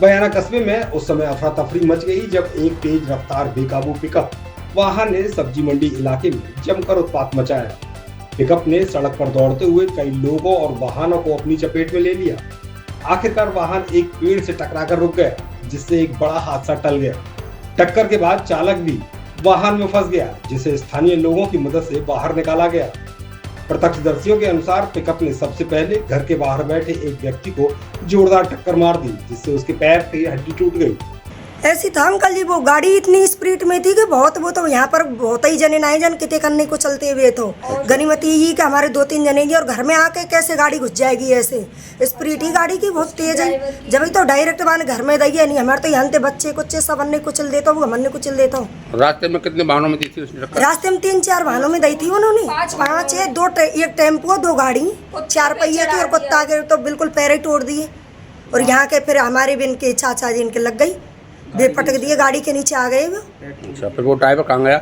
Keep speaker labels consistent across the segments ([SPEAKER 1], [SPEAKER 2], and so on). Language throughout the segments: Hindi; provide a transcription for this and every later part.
[SPEAKER 1] बयाना कस्बे में उस समय अफरा तफरी मच गई जब एक तेज रफ्तार बेकाबू पिकअप वाहन ने सब्जी मंडी इलाके में जमकर उत्पात मचाया। पिकअप ने सड़क पर दौड़ते हुए कई लोगों और वाहनों को अपनी चपेट में ले लिया। आखिरकार वाहन एक पेड़ से टकराकर रुक गया, जिससे एक बड़ा हादसा टल गया। टक्कर के बाद चालक भी वाहन में फंस गया, जिसे स्थानीय लोगों की मदद से बाहर निकाला गया। प्रत्यक्षदर्शियों के अनुसार पिकअप ने सबसे पहले घर के बाहर बैठे एक व्यक्ति को जोरदार टक्कर मार दी, जिससे उसके पैर की हड्डी टूट गई।
[SPEAKER 2] ऐसी था अंकल जी, वो गाड़ी इतनी स्पीड में थी कि बहुत वो तो यहाँ पर बहुत ही जने नाए जन किते करने को चलते हुए तो गनीमती ही कि हमारे 2-3 जने की और घर में आके कैसे गाड़ी घुस जाएगी। ऐसे स्पीड ही गाड़ी की बहुत तेज है। जब तो डायरेक्ट मान घर में दी नहीं, हमारे तो यहाँ के बच्चे कुछ सब अन्य कुचल देता हूँ, हमने कुचल देता हूँ।
[SPEAKER 3] रास्ते में कितने वाहनों में दी थी उसने टक्कर?
[SPEAKER 2] रास्ते में 3-4 वाहनों में दी थी उन्होंने। 5 है, एक टेम्पो 2 गाड़ी 4 पहिए की और कुत्ता के तो बिल्कुल पैर ही तोड़ दिए। और यहाँ के फिर हमारे भी इनके चाचा जी इनके लग गई, वे पटक दिए, गाड़ी के नीचे आ गए वो।
[SPEAKER 3] अच्छा, फिर वो ड्राइवर कहाँ गया?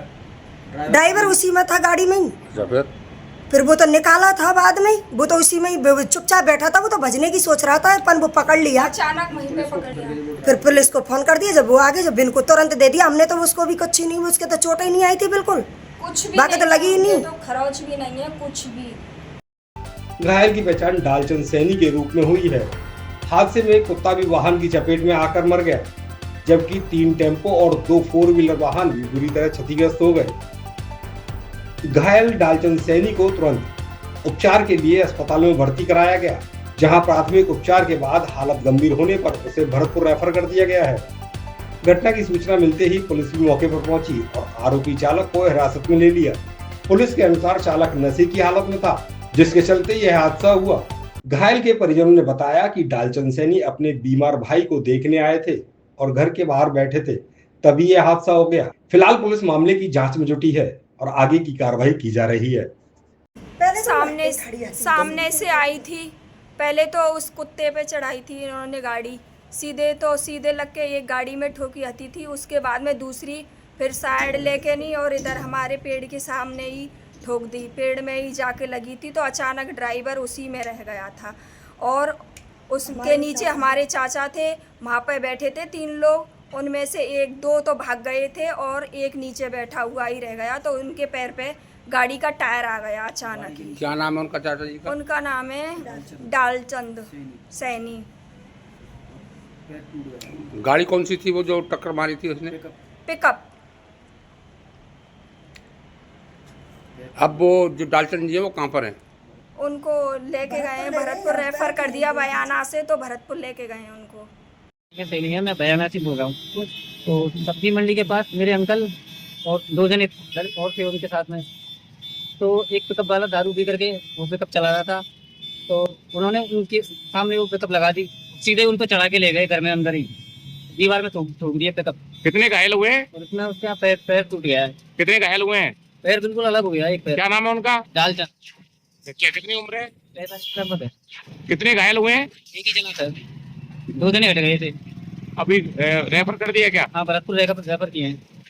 [SPEAKER 2] ड्राइवर उसी में था गाड़ी में ही।
[SPEAKER 3] अच्छा,
[SPEAKER 2] फिर वो तो निकाला था बाद में, वो तो उसी में ही चुपचाप बैठा था, वो तो भजने की सोच रहा था, पर वो पकड़ लिया,
[SPEAKER 4] अचानक वहीं पे पकड़ लिया।
[SPEAKER 2] फिर पुलिस को फोन कर दिया। जब वो आगे जब इनको तुरंत दे दिया हमने, तो उसको भी कुछ नहीं, उसके तो चोट ही नहीं आई थी बिल्कुल,
[SPEAKER 4] कुछ भी
[SPEAKER 2] बाकी तो लगी ही नहीं,
[SPEAKER 4] तो खरोच भी नहीं है कुछ भी।
[SPEAKER 1] घायल की पहचान डालचंद सैनी के रूप में हुई है। हादसे में कुत्ता भी वाहन की चपेट में आकर मर गया, जबकि 3 टेम्पो और 2 4 व्हीलर वाहन भी बुरी तरह क्षतिग्रस्त हो गए। घायल डालचंद सैनी को तुरंत उपचार के लिए अस्पताल में भर्ती कराया गया, जहां प्राथमिक उपचार के बाद हालत गंभीर होने पर उसे भरतपुर रेफर कर दिया गया है। घटना की सूचना मिलते ही पुलिस भी मौके पर पहुंची और आरोपी चालक को हिरासत में ले लिया। पुलिस के अनुसार चालक नशे की हालत में था, जिसके चलते यह हादसा हुआ। घायल के परिजनों ने बताया कि डालचंद सैनी अपने बीमार भाई को देखने आए थे और घर के बाहर बैठे थे, तभी यह हादसा हो गया। फिलहाल पुलिस मामले की जांच में जुटी है और आगे की कार्रवाई की जा रही है।
[SPEAKER 4] सामने से आई थी, पहले तो उस कुत्ते पे चढ़ाई थी इन्होंने गाड़ी, सीधे लग के एक गाड़ी में ठोकी आती थी, उसके बाद में दूसरी फिर साइड लेके नहीं और इधर हमारे पेड़ के सामने ही ठोक दी, पेड़ में ही जाके लगी थी। तो अचानक ड्राइवर उसी में रह गया था और उसके नीचे हमारे चाचा थे, वहाँ पे बैठे थे 3 लोग, उनमें से 1-2 तो भाग गए थे और एक नीचे बैठा हुआ ही रह गया। तो उनके पैर पे गाड़ी का टायर आ गया अचानक ही।
[SPEAKER 3] क्या नाम है उनका चाचा जी का?
[SPEAKER 4] उनका नाम है डालचंद सैनी।
[SPEAKER 3] गाड़ी कौन सी थी वो जो टक्कर मारी थी उसने?
[SPEAKER 4] पिकअप।
[SPEAKER 3] अब वो जो डालचंद जी है वो कहाँ पर है?
[SPEAKER 4] उनको लेके गए हैं भरतपुर, रेफर कर दिया बयाना से, तो भरतपुर लेके गए हैं उनको।
[SPEAKER 5] सही है, मैं बयाना से बोल रहा हूँ। तो सब्जी मंडी के पास मेरे अंकल और 2 जने और थे उनके साथ में। तो एक पिकअप वाला दारू पी करके वो पिकअप चला रहा था, तो उन्होंने उनके सामने वो पिकअप लगा दी, सीधे उन पर चढ़ा के ले गए, घर में अंदर ही दीवार में ठोक दिया पिकअप।
[SPEAKER 3] कितने घायल हुए हैं?
[SPEAKER 5] और उसमें उसका पैर टूट गया है।
[SPEAKER 3] कितने घायल हुए हैं?
[SPEAKER 5] पैर बिल्कुल अलग हो गया एक पैर।
[SPEAKER 3] क्या नाम है उनका?
[SPEAKER 5] डालचंद।
[SPEAKER 3] क्या कितनी उम्र है?
[SPEAKER 5] 65 है।
[SPEAKER 3] कितने घायल हुए हैं?
[SPEAKER 5] एक ही जना सर, 2 जने हट गए थे।
[SPEAKER 3] अभी रेफर कर दिया क्या?
[SPEAKER 5] हाँ, भरतपुर रेफर किए हैं।